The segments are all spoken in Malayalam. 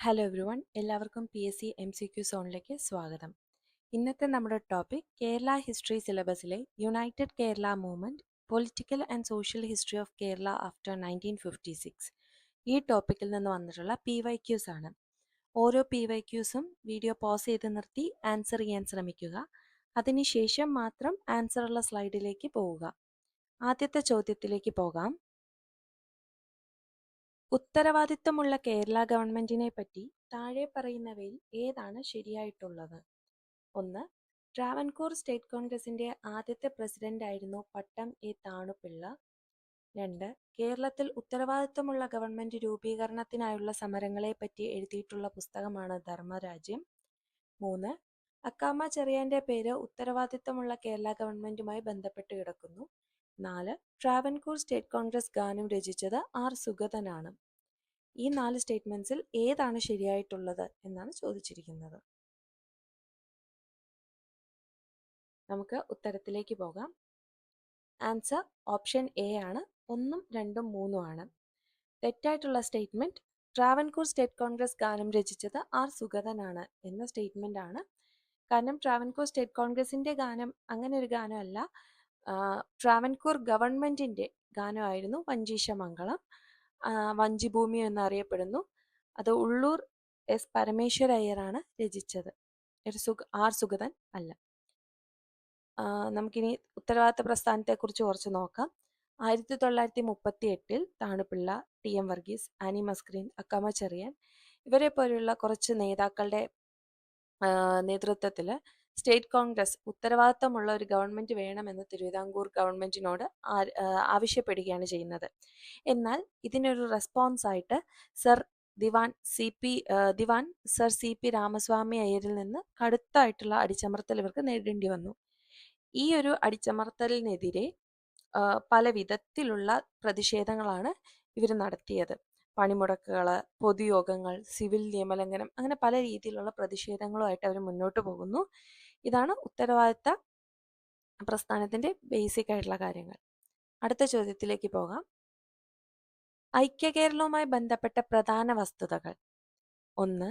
ഹലോ എവ്രി വൺ, എല്ലാവർക്കും PSC MCQ സോണിലേക്ക് സ്വാഗതം. ഇന്നത്തെ നമ്മുടെ ടോപ്പിക് കേരള ഹിസ്റ്ററി സിലബസിലെ united Kerala movement, political and social history of Kerala after 1956. ഈ ടോപ്പിക്കിൽ നിന്ന് വന്നിട്ടുള്ള PYQs ആണ്. ഓരോ PYQസും വീഡിയോ പോസ് ചെയ്ത് നിർത്തി ആൻസർ ചെയ്യാൻ ശ്രമിക്കുക. അതിനുശേഷം മാത്രം ആൻസറുള്ള സ്ലൈഡിലേക്ക് പോവുക. ആദ്യത്തെ ചോദ്യത്തിലേക്ക് പോകാം. ഉത്തരവാദിത്തമുള്ള കേരള ഗവൺമെന്റിനെ പറ്റി താഴെ പറയുന്നവയിൽ ഏതാണ് ശരിയായിട്ടുള്ളത്? 1. ട്രാവൻകൂർ സ്റ്റേറ്റ് കോൺഗ്രസിന്റെ ആദ്യത്തെ പ്രസിഡന്റ് ആയിരുന്നു പട്ടം എ താണുപിള്ള. 2. കേരളത്തിൽ ഉത്തരവാദിത്തമുള്ള ഗവൺമെന്റ് രൂപീകരണത്തിനായുള്ള സമരങ്ങളെ പറ്റി എഴുതിയിട്ടുള്ള പുസ്തകമാണ് ധർമ്മരാജ്യം. 3. അക്കാമ ചെറിയാന്റെ പേര് ഉത്തരവാദിത്തമുള്ള കേരള ഗവൺമെന്റുമായി ബന്ധപ്പെട്ട് കിടക്കുന്നു. 4. ട്രാവൻകൂർ സ്റ്റേറ്റ് കോൺഗ്രസ് ഗാനം രചിച്ചത് ആർ സുഗതനാണ്. ഈ 4 സ്റ്റേറ്റ്മെന്റ്സിൽ ഏതാണ് ശരിയായിട്ടുള്ളത് എന്നാണ് ചോദിച്ചിരിക്കുന്നത്. നമുക്ക് ഉത്തരത്തിലേക്ക് പോകാം. ആൻസർ ഓപ്ഷൻ എ ആണ്. 1, 2, 3 ആണ്. തെറ്റായിട്ടുള്ള സ്റ്റേറ്റ്മെന്റ് ട്രാവൻകൂർ സ്റ്റേറ്റ് കോൺഗ്രസ് ഗാനം രചിച്ചത് ആർ സുഗതനാണ് എന്ന സ്റ്റേറ്റ്മെന്റ് ആണ്. കാരണം ട്രാവൻകൂർ സ്റ്റേറ്റ് കോൺഗ്രസിന്റെ ഗാനം അങ്ങനെ ഒരു ഗാനമല്ല, ട്രാവൻകൂർ ഗവൺമെന്റിന്റെ ഗാനമായിരുന്നു വഞ്ചീശമംഗളം, വഞ്ചിഭൂമി എന്നറിയപ്പെടുന്നു. അത് ഉള്ളൂർ എസ് പരമേശ്വര അയ്യറാണ് രചിച്ചത്, ആർ സുഗതൻ അല്ല. നമുക്കിനി ഉത്തരവാദിത്ത പ്രസ്ഥാനത്തെക്കുറിച്ച് കുറച്ച് നോക്കാം. 1938 താണുപിള്ള, TM വർഗീസ്, ആനി മസ്ക്രീൻ, അക്കാമ ചെറിയാൻ ഇവരെ പോലെയുള്ള കുറച്ച് നേതാക്കളുടെ നേതൃത്വത്തിൽ സ്റ്റേറ്റ് കോൺഗ്രസ് ഉത്തരവാദിത്തമുള്ള ഒരു ഗവൺമെന്റ് വേണമെന്ന് തിരുവിതാംകൂർ ഗവൺമെന്റിനോട് ആവശ്യപ്പെടുകയാണ് ചെയ്യുന്നത്. എന്നാൽ ഇതിനൊരു റെസ്പോൺസ് ആയിട്ട് ദിവാൻ സർ സി പി രാമസ്വാമി അയ്യരിൽ നിന്ന് കടുത്തായിട്ടുള്ള അടിച്ചമർത്തൽ ഇവർക്ക് നേരിടേണ്ടി വന്നു. ഈ ഒരു അടിച്ചമർത്തലിനെതിരെ പല വിധത്തിലുള്ള പ്രതിഷേധങ്ങളാണ് ഇവർ നടത്തിയത്. പണിമുടക്കുകൾ, പൊതുയോഗങ്ങൾ, സിവിൽ നിയമലംഘനം, അങ്ങനെ പല രീതിയിലുള്ള പ്രതിഷേധങ്ങളുമായിട്ട് അവർ മുന്നോട്ട് പോകുന്നു. ഇതാണ് ഉത്തരവാദിത്ത പ്രസ്ഥാനത്തിന്റെ ബേസിക് ആയിട്ടുള്ള കാര്യങ്ങൾ. അടുത്ത ചോദ്യത്തിലേക്ക് പോകാം. ഐക്യകേരളവുമായി ബന്ധപ്പെട്ട പ്രധാന വസ്തുതകൾ. 1.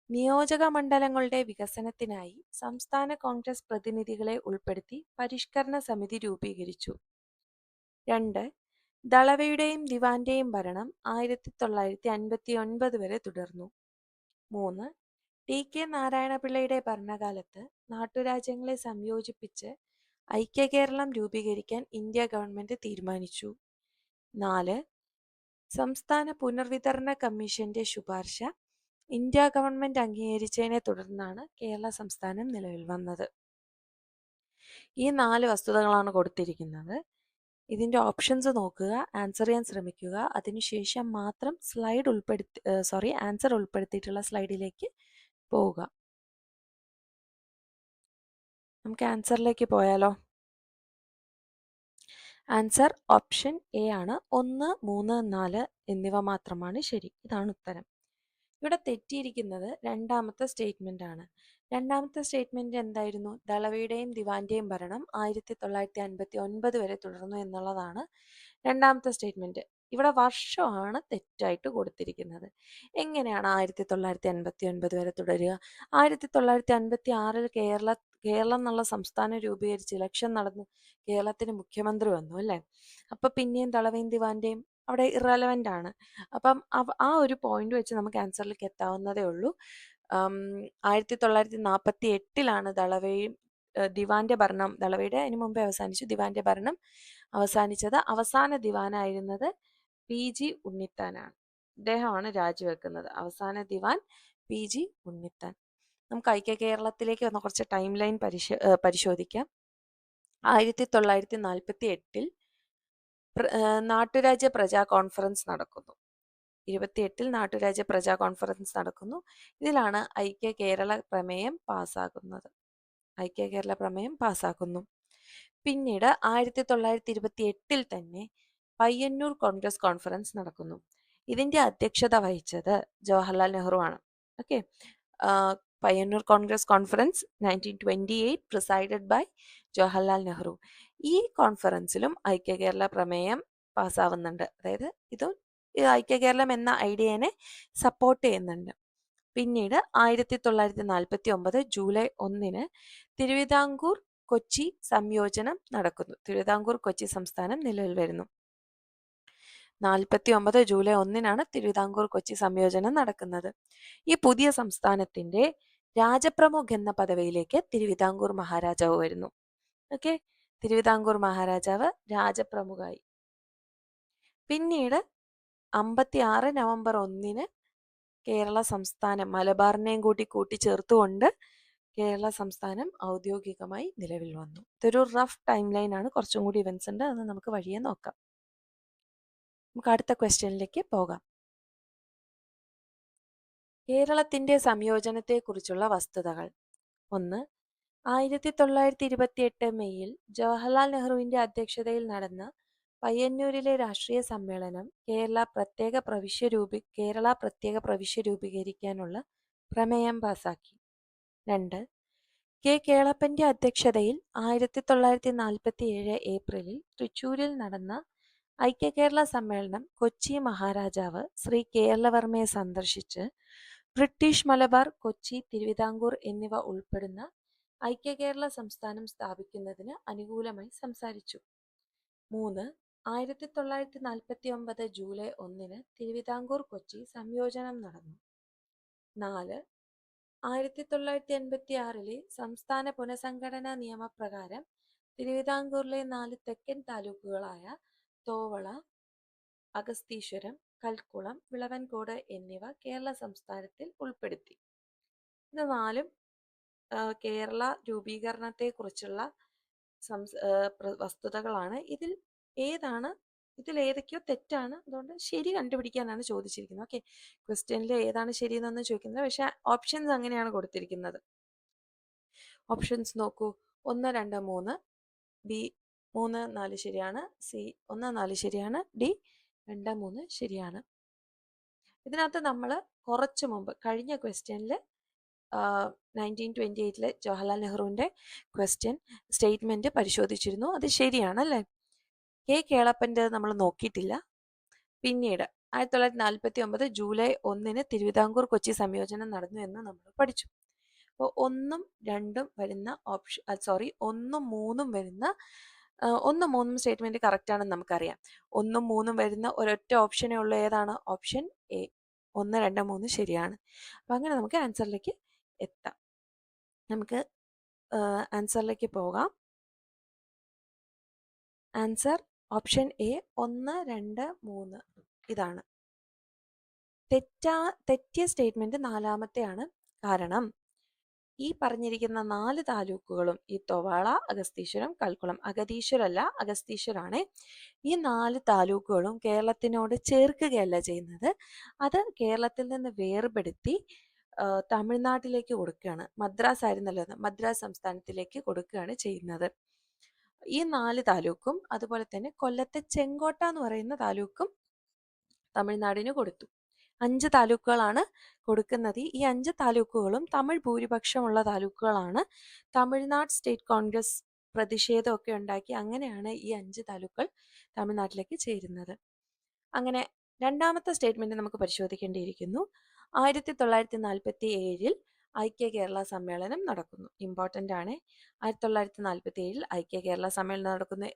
നിയോജക മണ്ഡലങ്ങളുടെ വികസനത്തിനായി സംസ്ഥാന കോൺഗ്രസ് പ്രതിനിധികളെ ഉൾപ്പെടുത്തി പരിഷ്കരണ സമിതി രൂപീകരിച്ചു. 2. ദളവയുടെയും ദിവാന്റെയും ഭരണം 1959 വരെ തുടർന്നു. 3. TK നാരായണപിള്ളയുടെ ഭരണകാലത്ത് നാട്ടുരാജ്യങ്ങളെ സംയോജിപ്പിച്ച് ഐക്യകേരളം രൂപീകരിക്കാൻ ഇന്ത്യ ഗവൺമെന്റ് തീരുമാനിച്ചു. 4. സംസ്ഥാന പുനർവിതരണ കമ്മീഷന്റെ ശുപാർശ ഇന്ത്യ ഗവൺമെന്റ് അംഗീകരിച്ചതിനെ തുടർന്നാണ് കേരള സംസ്ഥാനം നിലവിൽ വന്നത്. ഈ 4 വസ്തുതകളാണ് കൊടുത്തിരിക്കുന്നത്. ഇതിന്റെ ഓപ്ഷൻസ് നോക്കുക, ആൻസർ ചെയ്യാൻ ശ്രമിക്കുക. അതിനുശേഷം മാത്രം ആൻസർ ഉൾപ്പെടുത്തിയിട്ടുള്ള സ്ലൈഡിലേക്ക് പോവുക. നമുക്ക് ആൻസറിലേക്ക് പോയാലോ? ആൻസർ ഓപ്ഷൻ എ ആണ്. 1, 3, 4 എന്നിവ മാത്രമാണ് ശരി. ഇതാണ് ഉത്തരം. ഇവിടെ തെറ്റിയിരിക്കുന്നത് രണ്ടാമത്തെ സ്റ്റേറ്റ്മെന്റ് ആണ്. രണ്ടാമത്തെ സ്റ്റേറ്റ്മെന്റ് എന്തായിരുന്നു? ദളവയുടെയും ദിവാന്റെയും ഭരണം 1959 വരെ തുടർന്നു എന്നുള്ളതാണ് രണ്ടാമത്തെ സ്റ്റേറ്റ്മെന്റ്. ഇവിടെ വർഷമാണ് തെറ്റായിട്ട് കൊടുത്തിരിക്കുന്നത്. എങ്ങനെയാണ് 1959 വരെ തുടരുക? 1956 കേരളം എന്നുള്ള സംസ്ഥാനം രൂപീകരിച്ച് ഇലക്ഷൻ നടന്നു, കേരളത്തിന് മുഖ്യമന്ത്രി വന്നു അല്ലേ? അപ്പൊ പിന്നെയും ദളവയും ദിവാന്റെയും അവിടെ ഇറലവൻ്റ് ആണ്. അപ്പം ആ ഒരു പോയിന്റ് വെച്ച് നമുക്ക് ആൻസറിലേക്ക് എത്താവുന്നതേ ഉള്ളൂ. 1948 ദളവയും ദിവാന്റെ ഭരണം, ദളവയുടെ അതിന് മുമ്പേ അവസാനിച്ചു, ദിവാന്റെ ഭരണം അവസാനിച്ചത്. അവസാന ദിവാനായിരുന്നത് PG ഉണ്ണിത്താനാണ്. അദ്ദേഹമാണ് രാജിവെക്കുന്നത്. അവസാന ദിവാൻ PG ഉണ്ണിത്താൻ. നമുക്ക് ഐക്യ കേരളത്തിലേക്ക് വന്ന കുറച്ച് ടൈം ലൈൻ പരിശോധിക്കാം. 1948 നാട്ടുരാജ്യ പ്രജാ കോൺഫറൻസ് നടക്കുന്നു. 28 നാട്ടുരാജ്യ പ്രജാ കോൺഫറൻസ് നടക്കുന്നു. ഇതിലാണ് ഐക്യ കേരള പ്രമേയം പാസ്സാക്കുന്നു. പിന്നീട് 1928 തന്നെ പയ്യന്നൂർ കോൺഗ്രസ് കോൺഫറൻസ് നടക്കുന്നു. ഇതിന്റെ അധ്യക്ഷത വഹിച്ചത് ജവഹർലാൽ നെഹ്റു ആണ്. Okay, Payyanur Congress conference 1928 presided by Jawaharlal Nehru. ഈ കോൺഫറൻസിലും ഐക്യ കേരള പ്രമേയം പാസ്സാവുന്നുണ്ട്. അതായത് ഇതും ഐക്യ കേരളം എന്ന ഐഡിയനെ സപ്പോർട്ട് ചെയ്യുന്നുണ്ട്. പിന്നീട് 1949 ജൂലൈ 1 തിരുവിതാംകൂർ കൊച്ചി സംയോജനം നടക്കുന്നു. തിരുവിതാംകൂർ കൊച്ചി സംസ്ഥാനം നിലവിൽ വരുന്നു. 49 ജൂലൈ 1 തിരുവിതാംകൂർ കൊച്ചി സംയോജനം നടക്കുന്നത്. ഈ പുതിയ സംസ്ഥാനത്തിന്റെ രാജപ്രമുഖ് എന്ന പദവിയിലേക്ക് തിരുവിതാംകൂർ മഹാരാജാവ് വരുന്നു. ഓക്കെ, തിരുവിതാംകൂർ മഹാരാജാവ് രാജപ്രമുഖായി. പിന്നീട് 56 നവംബർ 1 കേരള സംസ്ഥാനം മലബാറിനെയും കൂട്ടിച്ചേർത്തുകൊണ്ട് കേരള സംസ്ഥാനം ഔദ്യോഗികമായി നിലവിൽ വന്നു. ഇതൊരു റഫ് ടൈം ലൈൻ ആണ്, കുറച്ചും കൂടി ഇവന്റ്സ് ഉണ്ട്, അത് നമുക്ക് വഴിയെ നോക്കാം. നമുക്ക് അടുത്ത ക്വസ്റ്റ്യനിലേക്ക് പോകാം. കേരളത്തിന്റെ സംയോജനത്തെക്കുറിച്ചുള്ള വസ്തുതകൾ. 1. 1928 മെയ്യിൽ ജവഹർലാൽ നെഹ്റുവിന്റെ അധ്യക്ഷതയിൽ നടന്ന പയ്യന്നൂരിലെ രാഷ്ട്രീയ സമ്മേളനം കേരള പ്രത്യേക പ്രവിശ്യ രൂപീകരിക്കാനുള്ള പ്രമേയം പാസാക്കി. 2. കെ കേളപ്പന്റെ അധ്യക്ഷതയിൽ 1947 ഏപ്രിലിൽ തൃശ്ശൂരിൽ നടന്ന ഐക്യകേരള സമ്മേളനം കൊച്ചി മഹാരാജാവ് ശ്രീ കേരളവർമ്മയെ സന്ദർശിച്ച് ബ്രിട്ടീഷ് മലബാർ, കൊച്ചി, തിരുവിതാംകൂർ എന്നിവ ഉൾപ്പെടുന്ന ഐക്യകേരള സംസ്ഥാനം സ്ഥാപിക്കുന്നതിന് അനുകൂലമായി സംസാരിച്ചു. 3. 1949 ജൂലൈ 1 തിരുവിതാംകൂർ കൊച്ചി സംയോജനം നടന്നു. 4. 1986 സംസ്ഥാന പുനഃസംഘടനാ നിയമപ്രകാരം തിരുവിതാംകൂറിലെ 4 തെക്കൻ താലൂക്കുകളായ തോവള, അഗസ്തീശ്വരം, കൽക്കുളം, വിളവൻകോട് എന്നിവ കേരള സംസ്ഥാനത്തിൽ ഉൾപ്പെടുത്തി. ഇത് 4 കേരള രൂപീകരണത്തെക്കുറിച്ചുള്ള വസ്തുതകളാണ്. ഇതിൽ ഏതൊക്കെയോ തെറ്റാണ്, അതുകൊണ്ട് ശരി കണ്ടുപിടിക്കാനാണ് ചോദിച്ചിരിക്കുന്നത്. ഓക്കെ, ക്വസ്റ്റ്യനിൽ ഏതാണ് ശരിയെന്നൊന്നും ചോദിക്കുന്നത്, പക്ഷെ ഓപ്ഷൻസ് അങ്ങനെയാണ് കൊടുത്തിരിക്കുന്നത്. ഓപ്ഷൻസ് നോക്കൂ. 1, 2, 3, ബി 3, 4 ശരിയാണ്, സി 1, 4 ശരിയാണ്, ഡി 2, 3 ശരിയാണ്. ഇതിനകത്ത് നമ്മൾ കുറച്ച് മുമ്പ് കഴിഞ്ഞ ക്വസ്റ്റ്യനിൽ 1928 ജവഹർലാൽ നെഹ്റുവിന്റെ സ്റ്റേറ്റ്മെന്റ് പരിശോധിച്ചിരുന്നു. അത് ശരിയാണല്ലേ. കെ കേളപ്പൻ്റെ നമ്മൾ നോക്കിയിട്ടില്ല. പിന്നീട് 1949 ജൂലൈ 1 തിരുവിതാംകൂർ കൊച്ചി സംയോജനം നടന്നു എന്ന് നമ്മൾ പഠിച്ചു. അപ്പോൾ 1ഉം 2ഉം വരുന്ന ഓപ്ഷൻ 1ഉം 3ഉം വരുന്ന 1ഉം 3ഉം സ്റ്റേറ്റ്മെന്റ് കറക്റ്റ് ആണെന്ന് നമുക്കറിയാം. 1ഉം 3ഉം വരുന്ന ഒരൊറ്റ ഓപ്ഷനേ ഉള്ളൂ. ഏതാണ്? Option A. 1, 2, 3 ശരിയാണ്. അപ്പം അങ്ങനെ നമുക്ക് ആൻസറിലേക്ക് എത്താം. നമുക്ക് ആൻസറിലേക്ക് പോകാം. ആൻസർ ഓപ്ഷൻ എ 1, 2, 3 ഇതാണ്. തെറ്റിയ സ്റ്റേറ്റ്മെന്റ് 4മത്തെയാണ്. കാരണം ഈ പറഞ്ഞിരിക്കുന്ന 4 താലൂക്കുകളും ഈ തൊവാള, അഗസ്തീശ്വരം, കൽക്കുളം, അഗതീശ്വരല്ല അഗസ്തീശ്വരാണ്, ഈ 4 താലൂക്കുകളും കേരളത്തിനോട് ചേർക്കുകയല്ല ചെയ്യുന്നത്. അത് കേരളത്തിൽ നിന്ന് വേർപെടുത്തി തമിഴ്നാട്ടിലേക്ക് കൊടുക്കുകയാണ്. മദ്രാസ് ആയിരുന്നല്ലോ, മദ്രാസ് സംസ്ഥാനത്തിലേക്ക് കൊടുക്കുകയാണ് ചെയ്യുന്നത്. ഈ 4 താലൂക്കും അതുപോലെ തന്നെ കൊല്ലത്തെ ചെങ്കോട്ട എന്ന് പറയുന്ന താലൂക്കും തമിഴ്നാടിന് കൊടുത്തു. 5 താലൂക്കുകളാണ് കൊടുക്കുന്നത്. ഈ 5 താലൂക്കുകളും തമിഴ് ഭൂരിപക്ഷമുള്ള താലൂക്കുകളാണ്. തമിഴ്നാട് സ്റ്റേറ്റ് കോൺഗ്രസ് പ്രതിഷേധമൊക്കെ ഉണ്ടാക്കി അങ്ങനെയാണ് ഈ 5 താലൂക്കുകൾ തമിഴ്നാട്ടിലേക്ക് ചേരുന്നത്. അങ്ങനെ രണ്ടാമത്തെ സ്റ്റേറ്റ്മെന്റ് നമുക്ക് പരിശോധിക്കേണ്ടിയിരിക്കുന്നു. 1947 ഐക്യ കേരള സമ്മേളനം നടക്കുന്നു. ഇമ്പോർട്ടൻ്റ് ആണ്. 1947 ഐക്യ കേരള സമ്മേളനം നടക്കുന്നത്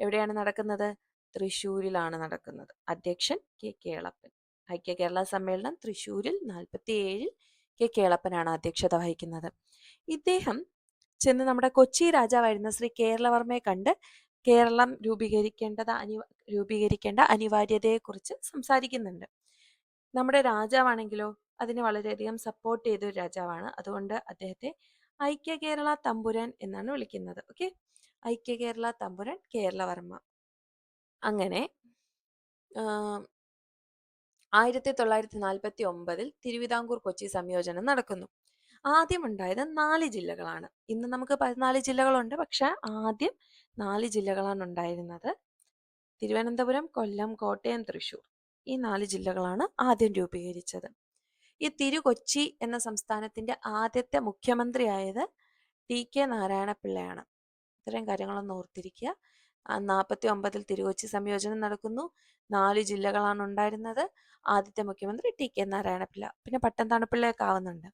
എവിടെയാണ് നടക്കുന്നത്? തൃശ്ശൂരിലാണ് നടക്കുന്നത്. അധ്യക്ഷൻ കെ കേളപ്പൻ. ഐക്യ കേരള സമ്മേളനം തൃശ്ശൂരിൽ 47 കെ കേളപ്പനാണ് അധ്യക്ഷത വഹിക്കുന്നത്. ഇദ്ദേഹം ചെന്ന് നമ്മുടെ കൊച്ചി രാജാവായിരുന്ന ശ്രീ കേരളവർമ്മയെ കണ്ട് കേരളം രൂപീകരിക്കേണ്ട അനിവാര്യതയെക്കുറിച്ച് സംസാരിക്കുന്നുണ്ട്. നമ്മുടെ രാജാവാണെങ്കിലോ അതിനെ വളരെയധികം സപ്പോർട്ട് ചെയ്തൊരു രാജാവാണ്. അതുകൊണ്ട് അദ്ദേഹത്തെ ഐക്യ കേരള തമ്പുരാൻ എന്നാണ് വിളിക്കുന്നത്. ഓക്കെ, ഐക്യ കേരള തമ്പുരാൻ കേരളവർമ്മ. അങ്ങനെ 1949 തിരുവിതാംകൂർ കൊച്ചി സംയോജനം നടക്കുന്നു. ആദ്യം ഉണ്ടായത് 4 ജില്ലകളാണ്. ഇന്ന് നമുക്ക് 14 ജില്ലകളുണ്ട്, പക്ഷെ ആദ്യം 4 ജില്ലകളാണ് ഉണ്ടായിരുന്നത്. തിരുവനന്തപുരം, കൊല്ലം, കോട്ടയം, തൃശ്ശൂർ, ഈ 4 ജില്ലകളാണ് ആദ്യം രൂപീകരിച്ചത്. ഈ തിരുകൊച്ചി എന്ന സംസ്ഥാനത്തിന്റെ ആദ്യത്തെ മുഖ്യമന്ത്രിയായത് ടി കെ നാരായണപിള്ളയാണ്. ഇത്തരം കാര്യങ്ങളൊന്ന് ഓർത്തിരിക്കുക. 49 തിരുക്കൊച്ചി സംയോജനം നടക്കുന്നു. 4 ജില്ലകളാണ് ഉണ്ടായിരുന്നത്. ആദ്യത്തെ മുഖ്യമന്ത്രി TK നാരായണപിള്ള. പിന്നെ പട്ടം തണുപ്പിള്ളയൊക്കെ ആവുന്നുണ്ട്.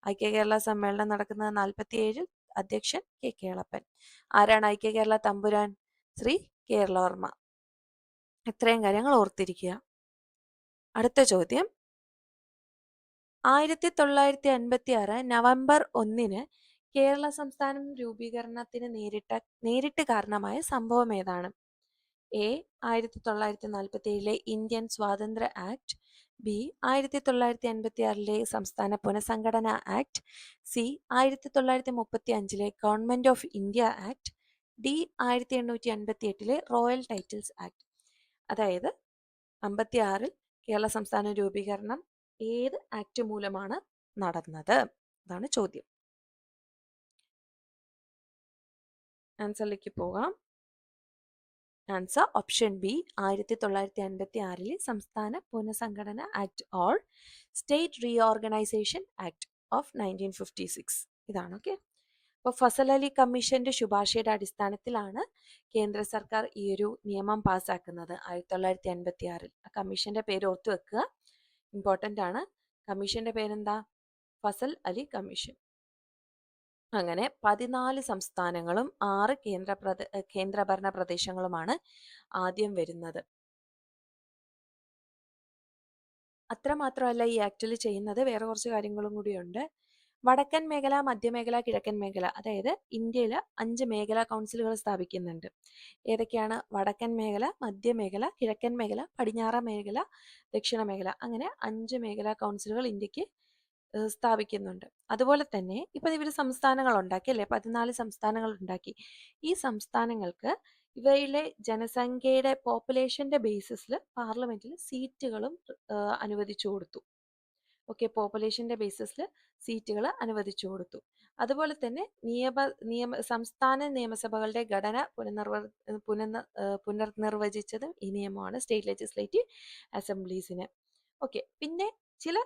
ഐക്യ കേരള സമ്മേളനം നടക്കുന്നത് 47, അധ്യക്ഷൻ KK കേളപ്പൻ. ആരാണ് ഐക്യ കേരള തമ്പുരാൻ? ശ്രീ കേരളവർമ്മ. ഇത്രയും കാര്യങ്ങൾ ഓർത്തിരിക്കുക. അടുത്ത ചോദ്യം, 1956 നവംബർ 1 കേരള സംസ്ഥാനം രൂപീകരണത്തിന് നേരിട്ട് കാരണമായ സംഭവം ഏതാണ്? A. 1947 ഇന്ത്യൻ സ്വാതന്ത്ര്യ ആക്ട്. B. 1956 സംസ്ഥാന പുനഃസംഘടനാ act. C. 1935 government of India act. D. 1858 royal titles act. അതായത് 56 കേരള സംസ്ഥാന രൂപീകരണം ഏത് ആക്ട് മൂലമാണ് നടന്നത്? അതാണ് ചോദ്യം. ആൻസറിലേക്ക് പോകാം. ആൻസർ ഓപ്ഷൻ ബി, 1956 സംസ്ഥാന പുനഃസംഘടന act or state reorganisation act of 1956. ഇതാണ്. ഓക്കെ. അപ്പോൾ ഫസൽ അലി കമ്മീഷന്റെ ശുപാർശയുടെ അടിസ്ഥാനത്തിലാണ് കേന്ദ്ര സർക്കാർ ഈ ഒരു നിയമം പാസ്സാക്കുന്നത് 1956. ആ കമ്മീഷന്റെ പേര് ഓർത്തു വെക്കുക, ഇമ്പോർട്ടൻ്റ് ആണ്. കമ്മീഷന്റെ പേരെന്താ? ഫസൽ അലി കമ്മീഷൻ. അങ്ങനെ 14 സംസ്ഥാനങ്ങളും 6 കേന്ദ്രഭരണ പ്രദേശങ്ങളുമാണ് ആദ്യം വരുന്നത്. അത്രമാത്രമല്ല ഈ ആക്ടിൽ ചെയ്യുന്നത്, വേറെ കുറച്ച് കാര്യങ്ങളും കൂടിയുണ്ട്. വടക്കൻ മേഖല, മധ്യമേഖല, കിഴക്കൻ മേഖല, അതായത് ഇന്ത്യയിൽ 5 മേഖലാ കൗൺസിലുകൾ സ്ഥാപിക്കുന്നുണ്ട്. ഏതൊക്കെയാണ്? വടക്കൻ മേഖല, മധ്യമേഖല, കിഴക്കൻ മേഖല, പടിഞ്ഞാറൻ മേഖല, ദക്ഷിണ മേഖല. അങ്ങനെ 5 മേഖലാ കൗൺസിലുകൾ ഇന്ത്യക്ക് സ്ഥാപിക്കുന്നുണ്ട്. അതുപോലെ തന്നെ ഇപ്പം ഇവർ സംസ്ഥാനങ്ങൾ ഉണ്ടാക്കി അല്ലേ, 14 സംസ്ഥാനങ്ങൾ ഉണ്ടാക്കി. ഈ സംസ്ഥാനങ്ങൾക്ക് ഇവയിലെ ജനസംഖ്യയുടെ പോപ്പുലേഷന്റെ ബേസിസിൽ പാർലമെന്റിൽ സീറ്റുകളും അനുവദിച്ചു കൊടുത്തു. ഓക്കെ, പോപ്പുലേഷന്റെ ബേസിസിൽ സീറ്റുകൾ അനുവദിച്ചു കൊടുത്തു. അതുപോലെ തന്നെ സംസ്ഥാന നിയമസഭകളുടെ ഘടന പുനർനിർവചിച്ചതും ഈ നിയമമാണ്, സ്റ്റേറ്റ് ലെജിസ്ലേറ്റീവ് അസംബ്ലീസിന്. ഓക്കെ, പിന്നെ ചില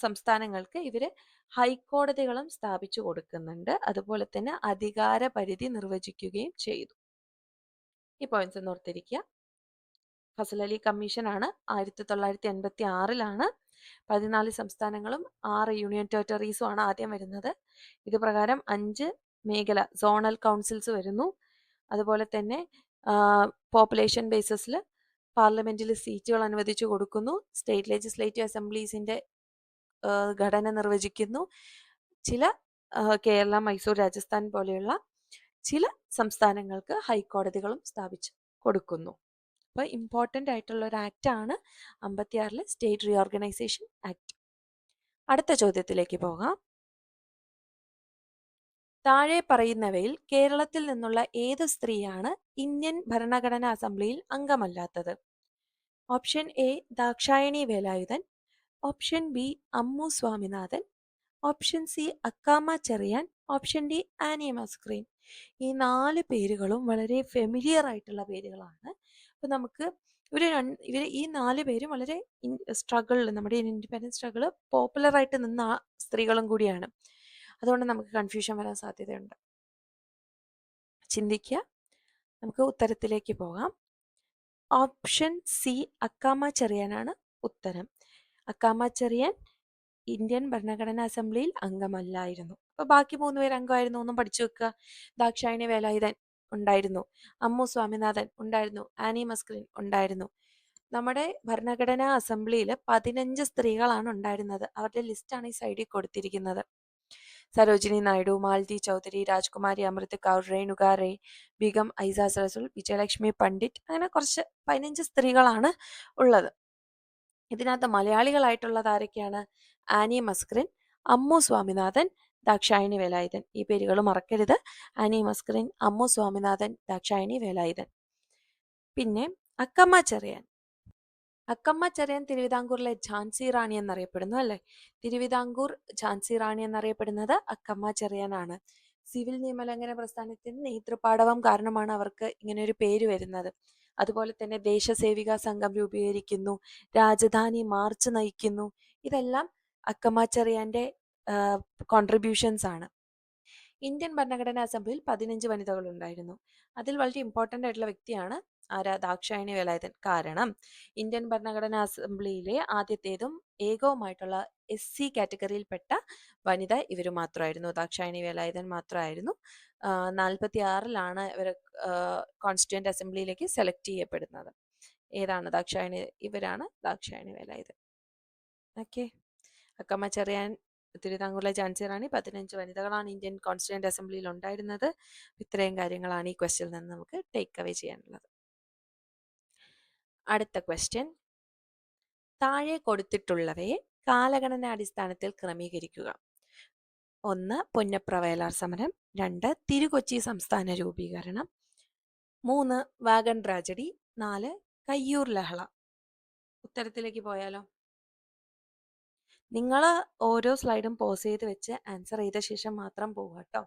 സംസ്ഥാനങ്ങൾക്ക് ഇവര് ഹൈക്കോടതികളും സ്ഥാപിച്ചു കൊടുക്കുന്നുണ്ട്. അതുപോലെ തന്നെ അധികാര പരിധി നിർവചിക്കുകയും ചെയ്തു. ഈ പോയിന്റ്സ് ഒന്ന് ഓർത്തിരിക്കുക. ഫസൽ അലി കമ്മീഷനാണ് 1986 14 സംസ്ഥാനങ്ങളും 6 യൂണിയൻ ടെറിട്ടറീസും ആണ് ആദ്യം വരുന്നത്. ഇത് പ്രകാരം 5 മേഖല സോണൽ കൗൺസിൽസ് വരുന്നു. അതുപോലെ തന്നെ പോപ്പുലേഷൻ ബേസിസിൽ പാർലമെന്റിൽ സീറ്റുകൾ അനുവദിച്ചു കൊടുക്കുന്നു. സ്റ്റേറ്റ് ലെജിസ്ലേറ്റീവ് അസംബ്ലീസിന്റെ ഘടന നിർവചിക്കുന്നു. ചില കേരള, മൈസൂർ, രാജസ്ഥാൻ പോലെയുള്ള ചില സംസ്ഥാനങ്ങൾക്ക് ഹൈക്കോടതികളും സ്ഥാപിച്ചു കൊടുക്കുന്നു. അപ്പോൾ ഇമ്പോർട്ടൻ്റ് ആയിട്ടുള്ള ഒരു ആക്ട് ആണ് 56 സ്റ്റേറ്റ് റീഓർഗനൈസേഷൻ ആക്ട്. അടുത്ത ചോദ്യത്തിലേക്ക് പോകാം. താഴെ പറയുന്നവയിൽ കേരളത്തിൽ നിന്നുള്ള ഏത് സ്ത്രീയാണ് ഇന്ത്യൻ ഭരണഘടനാ അസംബ്ലിയിൽ അംഗമല്ലാത്തത്? Option A Dakshayani Velayudhan, option B Ammu Swaminathan, option C Accamma Cherian, option D Annie Mascarene. ഈ 4 പേരുകളും വളരെ ഫെമിലിയർ ആയിട്ടുള്ള പേരുകളാണ്. അപ്പോൾ നമുക്ക് ഇവർ ഈ 4 പേരും വളരെ സ്ട്രഗിളിൽ, നമ്മുടെ ഇൻഡിപെൻഡൻസ് സ്ട്രഗിൾ പോപ്പുലർ ആയിട്ട് നിന്ന സ്ത്രീകളും കൂടിയാണ്. അതുകൊണ്ട് നമുക്ക് കൺഫ്യൂഷൻ വരാൻ സാധ്യതയുണ്ട്. ചിന്തിക്കുക. നമുക്ക് ഉത്തരത്തിലേക്ക് പോകാം. ഓപ്ഷൻ സി അക്കാമ ചെറിയാനാണ് ഉത്തരം. അക്കാമ ചെറിയാൻ ഇന്ത്യൻ ഭരണഘടനാ അസംബ്ലിയിൽ അംഗമല്ലായിരുന്നു. അപ്പൊ ബാക്കി 3 പേര് അംഗമായിരുന്നു, ഒന്നും പഠിച്ചു വെക്കുക. ദാക്ഷായണി വേലായുധൻ ഉണ്ടായിരുന്നു, അമ്മു സ്വാമിനാഥൻ ഉണ്ടായിരുന്നു, ആനി മസ്ക്രീൻ ഉണ്ടായിരുന്നു. നമ്മുടെ ഭരണഘടനാ അസംബ്ലിയിൽ 15 സ്ത്രീകളാണ് ഉണ്ടായിരുന്നത്. അവരുടെ ലിസ്റ്റാണ് ഈ സൈഡിൽ കൊടുത്തിരിക്കുന്നത്. സരോജിനി നായിഡു, മാലതി ചൗധരി, രാജ്കുമാരി അമൃത് കൗർ, രേണുക റേ, ബീഗം ഐസാസ് റസൂൽ, വിജയലക്ഷ്മി പണ്ഡിറ്റ്, അങ്ങനെ കുറച്ച് 15 സ്ത്രീകളാണ് ഉള്ളത്. ഇതിനകത്ത് മലയാളികളായിട്ടുള്ളത് ആരൊക്കെയാണ്? ആനി മസ്ക്രീൻ, അമ്മു സ്വാമിനാഥൻ, ദാക്ഷായണി വേലായുധൻ. ഈ പേരുകൾ മറക്കരുത്. ആനി മസ്ക്രീൻ, അമ്മു സ്വാമിനാഥൻ, ദാക്ഷായണി വേലായുധൻ. പിന്നെ അക്കമ്മ ചെറിയാൻ. അക്കമ്മ ചെറിയാൻ തിരുവിതാംകൂറിലെ ഝാൻസി റാണി എന്നറിയപ്പെടുന്നു അല്ലെ. തിരുവിതാംകൂർ ഝാൻസി റാണി എന്നറിയപ്പെടുന്നത് അക്കമ്മ ചെറിയാനാണ്. സിവിൽ നിയമലംഘന പ്രസ്ഥാനത്തിന് നേതൃപാടവം കാരണമാണ് അവർക്ക് ഇങ്ങനെ ഒരു പേര് വരുന്നത്. അതുപോലെ തന്നെ ദേശസേവിക സംഘം രൂപീകരിക്കുന്നു, രാജധാനി മാർച്ച് നയിക്കുന്നു. ഇതെല്ലാം അക്കമ്മ ചെറിയാന്റെ കോൺട്രിബ്യൂഷൻസ് ആണ്. ഇന്ത്യൻ ഭരണഘടനാ അസംബ്ലിയിൽ 15 വനിതകൾ ഉണ്ടായിരുന്നു. അതിൽ വളരെ ഇമ്പോർട്ടൻ്റ് ആയിട്ടുള്ള വ്യക്തിയാണ് ആരാ? ദാക്ഷായണി വേലായുധൻ. കാരണം ഇന്ത്യൻ ഭരണഘടനാ അസംബ്ലിയിലെ ആദ്യത്തേതും ഏകവുമായിട്ടുള്ള SC കാറ്റഗറിയിൽപ്പെട്ട വനിത ഇവർ മാത്രമായിരുന്നു. ദാക്ഷായണി വേലായുധൻ മാത്രമായിരുന്നു. 46-ലാണ് ഇവർ കോൺസ്റ്റിറ്റ്യൂന്റ് അസംബ്ലിയിലേക്ക് സെലക്ട് ചെയ്യപ്പെടുന്നത്. ഏതാണ് ദാക്ഷായണി? ഇവരാണ് ദാക്ഷായണി വേലായുധൻ. ഓക്കെ. അക്കമ്മ ചെറിയാൻ തിരുവിതാംകൂറിലെ ഝാൻസി റാണി, 15 വനിതകളാണ് ഇന്ത്യൻ കോൺസ്റ്റിറ്റ്യൂന്റ് അസംബ്ലിയിൽ ഉണ്ടായിരുന്നത്. ഇത്രയും കാര്യങ്ങളാണ് ഈ ക്വസ്റ്റ്യനിൽ നിന്ന് നമുക്ക് ടേക്ക് അവേ ചെയ്യാനുള്ളത്. അടുത്ത ക്വസ്റ്റ്യൻ, താഴെ കൊടുത്തിട്ടുള്ളവയെ കാലഗണനാടിസ്ഥാനത്തിൽ ക്രമീകരിക്കുക. 1. പുന്നപ്ര വയലാർ സമരം. 2. തിരുകൊച്ചി സംസ്ഥാന രൂപീകരണം. 3. Wagon tragedy. 4. കയ്യൂർ ലഹള. ഉത്തരത്തിലേക്ക് പോയാലോ? നിങ്ങൾ ഓരോ സ്ലൈഡും പോസ് ചെയ്ത് വെച്ച് ആൻസർ ചെയ്ത ശേഷം മാത്രം പോവുക കേട്ടോ.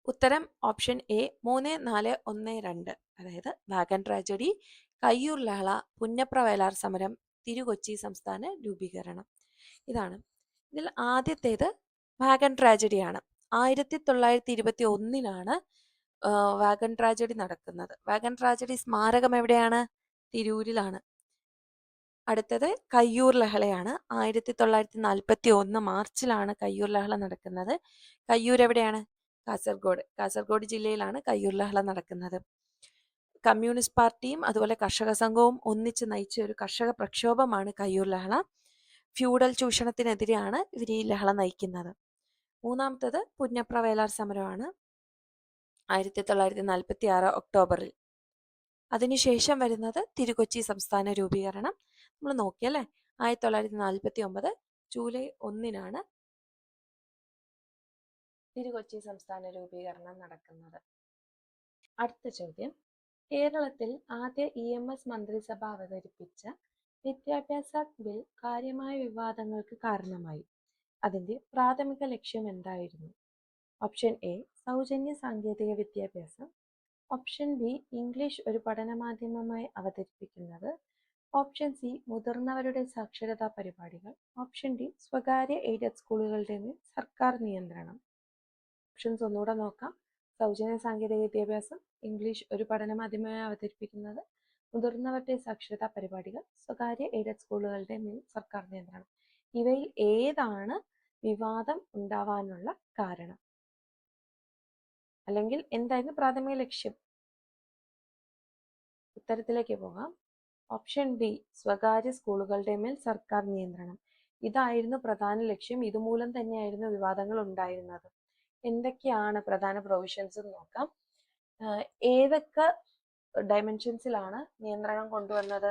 ഉത്തരം ഓപ്ഷൻ എ 3, 4, 1, 2. അതായത് വാഗൺ ട്രാജഡി, കയ്യൂർ ലഹള, പുന്നപ്ര വയലാർ സമരം, തിരുകൊച്ചി സംസ്ഥാന രൂപീകരണം. ഇതാണ്. ഇതിൽ ആദ്യത്തേത് വാഗൺ ട്രാജഡിയാണ്. 1921-ലാണ് വാഗൺ ട്രാജഡി നടക്കുന്നത്. വാഗൺ ട്രാജഡി സ്മാരകം എവിടെയാണ്? തിരൂരിലാണ്. അടുത്തത് കയ്യൂർ ലഹളയാണ്. 1941 മാർച്ചിലാണ് കയ്യൂർ ലഹള നടക്കുന്നത്. കയ്യൂർ എവിടെയാണ്? കാസർഗോഡ് ജില്ലയിലാണ് കയ്യൂർ ലഹള നടക്കുന്നത്. കമ്മ്യൂണിസ്റ്റ് പാർട്ടിയും അതുപോലെ കർഷക സംഘവും ഒന്നിച്ച് നയിച്ച ഒരു കർഷക പ്രക്ഷോഭമാണ് കയ്യൂർ ലഹള. ഫ്യൂഡൽ ചൂഷണത്തിനെതിരെയാണ് ഇവർ ഈ ലഹള നയിക്കുന്നത്. മൂന്നാമത്തത് പുന്നപ്ര വയലാർ സമരമാണ് 1946 ഒക്ടോബറിൽ. അതിനുശേഷം വരുന്നത് തിരുകൊച്ചി സംസ്ഥാന രൂപീകരണം. നമ്മൾ നോക്കിയല്ലേ, 1949 ജൂലൈ 1-നാണ് തിരുകൊച്ചി സംസ്ഥാന രൂപീകരണം നടക്കുന്നത്. അടുത്ത ചോദ്യം, കേരളത്തിൽ ആദ്യ EMS മന്ത്രിസഭ അവതരിപ്പിച്ച വിദ്യാഭ്യാസ ബിൽ കാര്യമായ വിവാദങ്ങൾക്ക് കാരണമായി. അതിന്റെ പ്രാഥമിക ലക്ഷ്യം എന്തായിരുന്നു? ഓപ്ഷൻ എ സൗജന്യ സാങ്കേതിക വിദ്യാഭ്യാസം. ഓപ്ഷൻ ബി ഇംഗ്ലീഷ് ഒരു പഠനമാധ്യമമായി അവതരിപ്പിക്കുന്നത്. ഓപ്ഷൻ സി മുതിർന്നവരുടെ സാക്ഷരതാ പരിപാടികൾ. ഓപ്ഷൻ ഡി സ്വകാര്യ എയ്ഡഡ് സ്കൂളുകളുടെ മേൽ സർക്കാർ നിയന്ത്രണം. ഓപ്ഷൻസ് ഒന്നുകൂടെ നോക്കാം. സൗജന്യ സാങ്കേതിക വിദ്യാഭ്യാസം, ഇംഗ്ലീഷ് ഒരു പഠനമാധ്യമമായി അവതരിപ്പിക്കുന്നത്, മുതിർന്നവരുടെ സാക്ഷരതാ പരിപാടികൾ, സ്വകാര്യ എയ്ഡഡ് സ്കൂളുകളുടെ മേൽ സർക്കാർ നിയന്ത്രണം. ഇവയിൽ ഏതാണ് വിവാദം ഉണ്ടാവാനുള്ള കാരണം? അല്ലെങ്കിൽ എന്തായിരുന്നു പ്രാഥമിക ലക്ഷ്യം? ഉത്തരത്തിലേക്ക് പോകാം. ഓപ്ഷൻ ബി സ്വകാര്യ സ്കൂളുകളുടെ മേൽ സർക്കാർ നിയന്ത്രണം. ഇതായിരുന്നു പ്രധാന ലക്ഷ്യം. ഇതുമൂലം തന്നെയായിരുന്നു വിവാദങ്ങൾ ഉണ്ടായിരുന്നത്. എന്തൊക്കെയാണ് പ്രധാന പ്രൊവിഷൻസ് നോക്കാം. ഏതൊക്കെ ഡയമെൻഷൻസിലാണ് നിയന്ത്രണം കൊണ്ടുവന്നത്?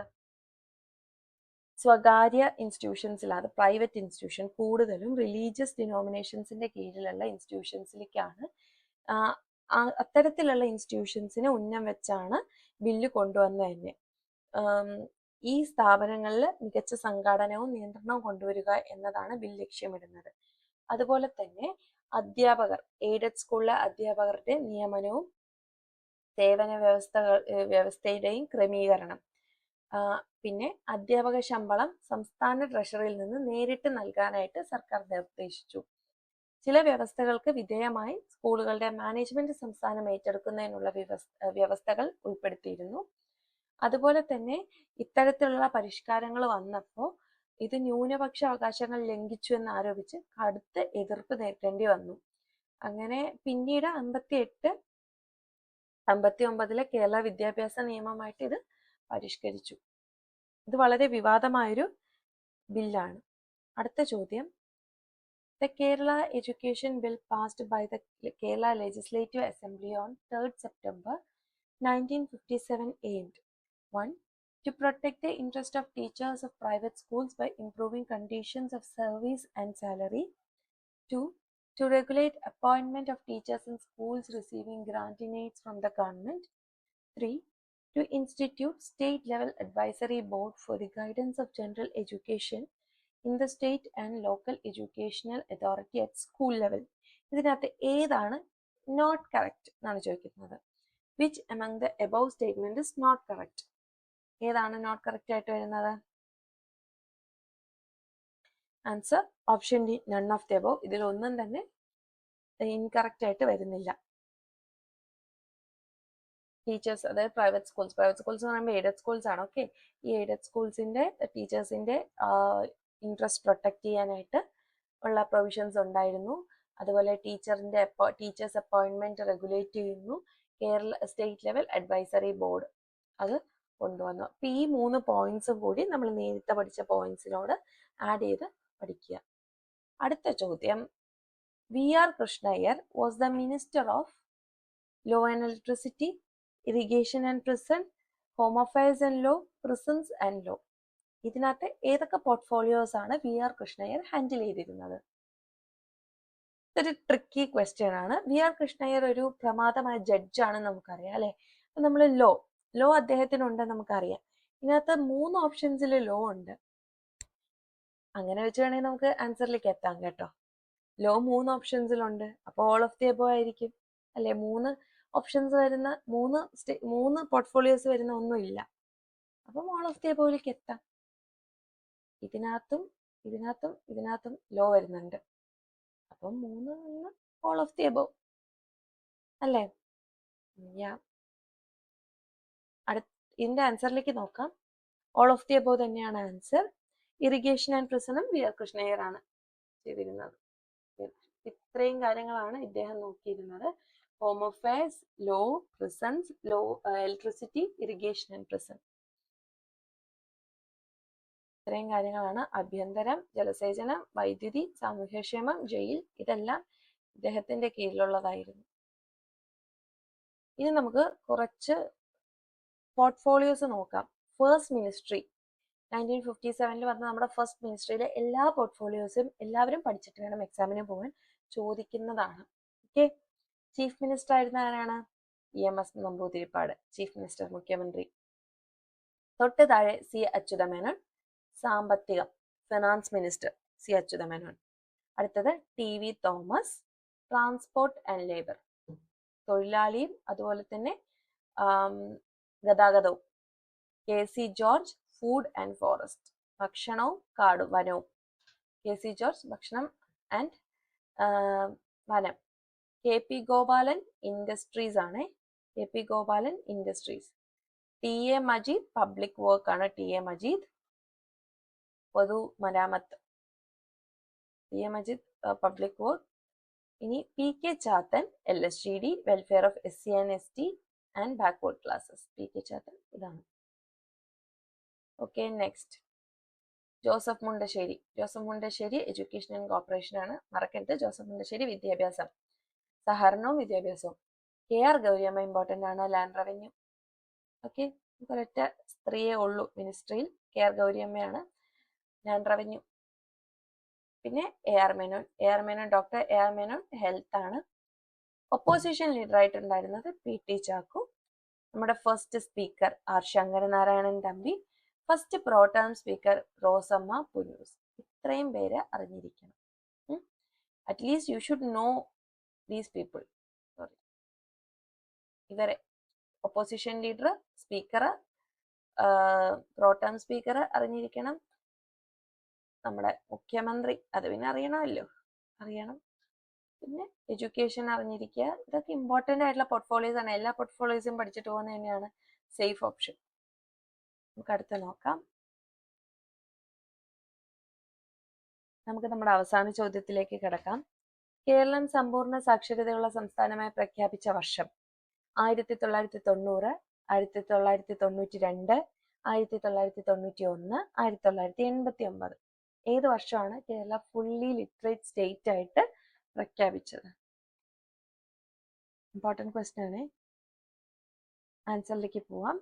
സ്വകാര്യ ഇൻസ്റ്റിറ്റ്യൂഷൻസിൽ, അത് പ്രൈവറ്റ് ഇൻസ്റ്റിറ്റ്യൂഷൻ, കൂടുതലും റിലീജിയസ് ഡിനോമിനേഷൻസിന്റെ കീഴിലുള്ള ഇൻസ്റ്റിറ്റ്യൂഷൻസിലേക്കാണ്. അത്തരത്തിലുള്ള ഇൻസ്റ്റിറ്റ്യൂഷൻസിനെ ഉന്നം വെച്ചാണ് ബില്ല് കൊണ്ടുവന്നത് തന്നെ. ഈ സ്ഥാപനങ്ങളിൽ മികച്ച സംഘാടനവും നിയന്ത്രണവും കൊണ്ടുവരിക എന്നതാണ് ബിൽ ലക്ഷ്യമിടുന്നത്. അതുപോലെ തന്നെ അധ്യാപകർ, എയ്ഡഡ് സ്കൂളിലെ അധ്യാപകരുടെ നിയമനവും സേവന വ്യവസ്ഥയുടെയും ക്രമീകരണം. പിന്നെ അധ്യാപക ശമ്പളം സംസ്ഥാന ട്രഷറിയിൽ നിന്ന് നേരിട്ട് നൽകാനായിട്ട് സർക്കാർ നിർദ്ദേശിച്ചു. ചില വ്യവസ്ഥകൾക്ക് വിധേയമായി സ്കൂളുകളുടെ മാനേജ്മെന്റ് സംസ്ഥാനം ഏറ്റെടുക്കുന്നതിനുള്ള വ്യവസ്ഥകൾ ഉൾപ്പെടുത്തിയിരുന്നു. അതുപോലെ തന്നെ ഇത്തരത്തിലുള്ള പരിഷ്കാരങ്ങൾ വന്നപ്പോൾ ഇത് ന്യൂനപക്ഷ അവകാശങ്ങൾ ലംഘിച്ചു എന്ന് ആരോപിച്ച് കടുത്ത എതിർപ്പ് നേരിടേണ്ടി വന്നു. അങ്ങനെ പിന്നീട് 58-59 കേരള വിദ്യാഭ്യാസ നിയമമായിട്ട് ഇത് പരിഷ്കരിച്ചു. ഇത് വളരെ വിവാദമായൊരു ബില്ലാണ്. അടുത്ത ചോദ്യം, The Kerala Education Bill passed by the Kerala Legislative Assembly on 3rd September 1957 aimed 1. To protect the interest of teachers of private schools by improving conditions of service and salary. 2. To regulate appointment of teachers in schools receiving granting aids from the government. 3. To institute state-level advisory board for the guidance of general education in the state and local educational authority at school level. ഇതിനകത്ത് ഏതാണ് നോട്ട് കറക്റ്റ് എന്നാണ് ചോദിക്കുന്നത്. Which among the above statement is not correct? ഏതാണ് നോട്ട് കറക്റ്റ് ആയിട്ട് വരുന്നത്? Answer option D, none of the above. ഇതിലൊന്നും തന്നെ ഇൻകറക്റ്റ് ആയിട്ട് വരുന്നില്ല. ടീച്ചേഴ്സ്, അതായത് പ്രൈവറ്റ് സ്കൂൾസ് എന്ന് പറയുമ്പോൾ എയ്ഡഡ് സ്കൂൾസ് ആണ്. ഓക്കെ, ഈ എയ്ഡഡ് സ്കൂൾസിന്റെ ടീച്ചേഴ്സിന്റെ ഇൻട്രസ്റ്റ് പ്രൊട്ടക്ട് ചെയ്യാനായിട്ട് ഉള്ള പ്രൊവിഷൻസ് ഉണ്ടായിരുന്നു. അതുപോലെ ടീച്ചേഴ്സ് അപ്പോയിന്റ്മെന്റ് റെഗുലേറ്റ് ചെയ്യുന്നു. Kerala state level advisory board അത് കൊണ്ടുവന്നു. അപ്പൊ ഈ 3 പോയിന്റ്സും കൂടി നമ്മൾ നേരത്തെ പഠിച്ച പോയിന്റ്സിനോട് ആഡ് ചെയ്ത് പഠിക്കുക. അടുത്ത ചോദ്യം, V R Krishna Iyer was the minister of law and electricity, irrigation and prison, home affairs and law, prisons and law. ഇതിനകത്ത് ഏതൊക്കെ പോർട്ട്ഫോളിയോസ് ആണ് വി ആർ കൃഷ്ണയ്യർ ഹാൻഡിൽ ചെയ്തിരുന്നത്? ഇതൊരു ട്രിക്കി ക്വസ്റ്റ്യൻ ആണ്. വി ആർ കൃഷ്ണയ്യർ ഒരു പ്രമാദമായ ജഡ്ജാണെന്ന് നമുക്കറിയാം അല്ലെ. അപ്പൊ നമ്മൾ ലോ അദ്ദേഹത്തിനുണ്ട് നമുക്കറിയാം. ഇതിനകത്ത് 3 ഓപ്ഷൻസിൽ ലോ ഉണ്ട്. അങ്ങനെ വെച്ച് വേണമെങ്കിൽ നമുക്ക് ആൻസറിലേക്ക് എത്താം കേട്ടോ. ലോ 3 ഓപ്ഷൻസിലുണ്ട്. അപ്പോൾ ഓൾ ഓഫ് ദി എബോവ് ആയിരിക്കും അല്ലെ. 3 ഓപ്ഷൻസ് വരുന്ന 3 പോർട്ട്ഫോളിയോസ് വരുന്ന ഒന്നും ഇല്ല. അപ്പം ഓൾ ഓഫ് ദി എബോവിലേക്ക് എത്താം. ഇതിനകത്തും ലോ വരുന്നുണ്ട്. അപ്പം 3 ഓൾ ഓഫ് ദി എബോവ് അല്ലേ. ഇതിന്റെ ആൻസറിലേക്ക് നോക്കാം. ഓൾ ഓഫ് ദി എബോവ് തന്നെയാണ് ആൻസർ. ഇറിഗേഷൻ ആൻഡ് പ്രിസണും വി ആർ കൃഷ്ണയ്യർ ആണ് ചെയ്തിരുന്നത്. ഇത്രയും കാര്യങ്ങളാണ് ഇദ്ദേഹം നോക്കിയിരുന്നത്. Home affairs, law, prisons, law, electricity, irrigation and prison. ഇത്രയും കാര്യങ്ങളാണ്. ആഭ്യന്തരം, ജലസേചനം, വൈദ്യുതി, സാമൂഹ്യക്ഷേമം, ജയിൽ, ഇതെല്ലാം ഇദ്ദേഹത്തിന്റെ കീഴിലുള്ളതായിരുന്നു. ഇനി നമുക്ക് കുറച്ച് പോർട്ട്ഫോളിയോസ് നോക്കാം. ഫസ്റ്റ് മിനിസ്ട്രി 1957 വന്ന നമ്മുടെ ഫസ്റ്റ് മിനിസ്ട്രിയിലെ എല്ലാ പോർട്ട്ഫോളിയോസും എല്ലാവരും പഠിച്ചിട്ട് വേണം എക്സാമിന് പോകാൻ, ചോദിക്കുന്നതാണ്. ഓക്കെ, ചീഫ് മിനിസ്റ്റർ ആയിരുന്ന ആരാണ്? EMS നമ്പൂതിരിപ്പാട്, ചീഫ് മിനിസ്റ്റർ, മുഖ്യമന്ത്രി. തൊട്ട് താഴെ സി അച്യുതമേനോൻ, സാമ്പത്തികം, ഫിനാൻസ് മിനിസ്റ്റർ സി അച്യുതമേനോൻ. അടുത്തത് TV Thomas, transport and labour, തൊഴിലാളിയും അതുപോലെ തന്നെ ഗതാഗതവും. KC George, food and forest, ഭക്ഷണവും കാടും വനവും. KC ജോർജ്, ഭക്ഷണം ആൻഡ് വനം. KP ഗോപാലൻ, ഇൻഡസ്ട്രീസ് ആണ്. KP Gopalan, industries. TA Majeed, public work ആണ്. TA മജീദ്, പൊതുമരാമത്ത്. TA Majeed, public work. ഇനി PK Chathan, LSGD, welfare of SC and ST and backward classes. PK Chathan ഇതാണ്. Okay, next Joseph Mundassery. Joseph Mundassery education and corporation ആണ്. മറക്കരുത്, ജോസഫ് മുണ്ടശ്ശേരി വിദ്യാഭ്യാസം, സഹകരണവും വിദ്യാഭ്യാസവും. KR ഗൗരിയമ്മ ഇമ്പോർട്ടൻ്റ് ആണ്, ലാൻഡ് റവന്യൂ. ഓക്കെ, ഒരൊറ്റ സ്ത്രീയേ ഉള്ളൂ മിനിസ്ട്രിയിൽ, KR ഗൗരിയമ്മയാണ്, ലാൻഡ് റവന്യൂ. പിന്നെ AR Menon, doctor AR Menon health ആണ്. ഒപ്പോസിഷൻ ലീഡർ ആയിട്ടുണ്ടായിരുന്നത് PT ചാക്കോ. നമ്മുടെ first speaker R Sankaranarayanan Thampi. First pro tem speaker Rosamma Punnoose. ഇത്രയും പേര് അറിഞ്ഞിരിക്കണം. At least you should know these people. ഇവരെ opposition leader, speaker, pro tem speaker അറിഞ്ഞിരിക്കണം. നമ്മുടെ മുഖ്യമന്ത്രി, അത് പിന്നെ അറിയണമല്ലോ, അറിയണം. പിന്നെ എഡ്യൂക്കേഷൻ അറിഞ്ഞിരിക്കുക. ഇതൊക്കെ ഇമ്പോർട്ടൻ്റ് ആയിട്ടുള്ള പോർട്ട്ഫോളിയോസ് ആണ്. എല്ലാ പോർട്ട്ഫോളിയോസും പഠിച്ചിട്ട് പോകുന്നത് തന്നെയാണ് സേഫ് ഓപ്ഷൻ. നമുക്ക് അടുത്ത് നോക്കാം. നമുക്ക് നമ്മുടെ അവസാന ചോദ്യത്തിലേക്ക് കിടക്കാം. കേരളം സമ്പൂർണ്ണ സാക്ഷരതയുള്ള സംസ്ഥാനമായി പ്രഖ്യാപിച്ച വർഷം 1990, 1992, 1991, 1989. ഏത് വർഷമാണ് കേരള ഫുള്ളി ലിറ്ററേറ്റ് സ്റ്റേറ്റ് ആയിട്ട് പ്രഖ്യാപിച്ചത്? ഇമ്പോർട്ടൻറ്റ് ക്വസ്റ്റ്യൻ ആണ്. ആൻസറിലേക്ക് പോവാം.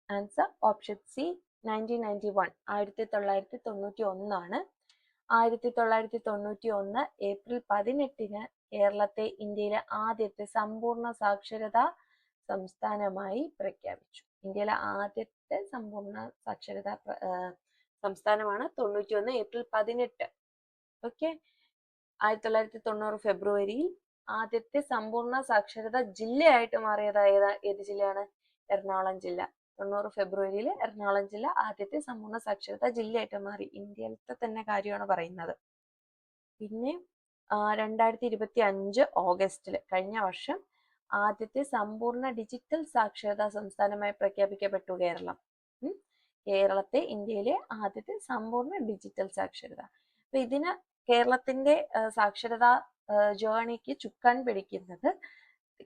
ആൻസർ ഓപ്ഷൻ സി 1991, 1991 ആണ്. 1991 ഏപ്രിൽ 18 കേരളത്തെ ഇന്ത്യയിലെ ആദ്യത്തെ സമ്പൂർണ്ണ സാക്ഷരതാ സംസ്ഥാനമായി പ്രഖ്യാപിച്ചു. ഇന്ത്യയിലെ ആദ്യത്തെ സമ്പൂർണ്ണ സാക്ഷരതാ സംസ്ഥാനമാണ് 91 ഏപ്രിൽ 18. ഓക്കെ, 1990 ഫെബ്രുവരിയിൽ ആദ്യത്തെ സമ്പൂർണ്ണ സാക്ഷരതാ ജില്ലയായിട്ട് മാറിയത് ഏത് ജില്ലയാണ്? എറണാകുളം ജില്ല. 90 ഫെബ്രുവരിയിൽ എറണാകുളം ജില്ല ആദ്യത്തെ സമ്പൂർണ്ണ സാക്ഷരതാ ജില്ലയായിട്ട് മാറി. ഇന്ത്യയിലത്തെ തന്നെ കാര്യമാണ് പറയുന്നത്. പിന്നെ 2025 ഓഗസ്റ്റിൽ കഴിഞ്ഞ വർഷം ആദ്യത്തെ സമ്പൂർണ്ണ ഡിജിറ്റൽ സാക്ഷരതാ സംസ്ഥാനമായി പ്രഖ്യാപിക്കപ്പെട്ടു കേരളം. കേരളത്തെ ഇന്ത്യയിലെ ആദ്യത്തെ സമ്പൂർണ്ണ ഡിജിറ്റൽ സാക്ഷരത. അപ്പൊ ഇതിന് കേരളത്തിന്റെ സാക്ഷരതാ ജേർണിക്ക് ചുക്കാൻ പിടിക്കുന്നത്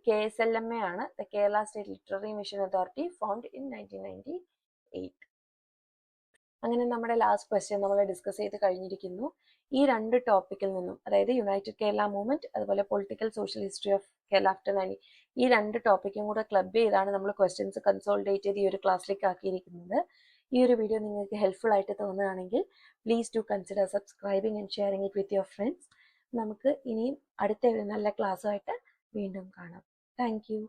KSLMA ആണ്, Kerala state literary mission authority, found in 1998. അങ്ങനെ നമ്മുടെ ലാസ്റ്റ് ക്വസ്റ്റ്യൻ നമ്മൾ ഡിസ്കസ് ചെയ്ത് കഴിഞ്ഞിരിക്കുന്നു. ഈ രണ്ട് ടോപ്പിക്കിൽ നിന്നും, അതായത് യുണൈറ്റഡ് കേരള മൂവ്മെന്റ്, അതുപോലെ political social history of Kerala after 90, ഈ രണ്ട് ടോപ്പിക്കും കൂടെ ക്ലബ് ചെയ്താണ് നമ്മൾ ക്വസ്റ്റ്യൻസ് കൺസോൾട്ടേറ്റ് ചെയ്ത് ഈ ഒരു ക്ലാസ്സിലേക്ക് ആക്കിയിരിക്കുന്നത്. ഈ ഒരു വീഡിയോ നിങ്ങൾക്ക് ഹെൽപ്ഫുൾ ആയിട്ട് തോന്നുകയാണെങ്കിൽ please do consider subscribing and sharing it with your friends. നമുക്ക് ഇനിയും അടുത്ത ഒരു നല്ല ക്ലാസ്സുമായിട്ട് വീണ്ടും കാണാം. Thank you.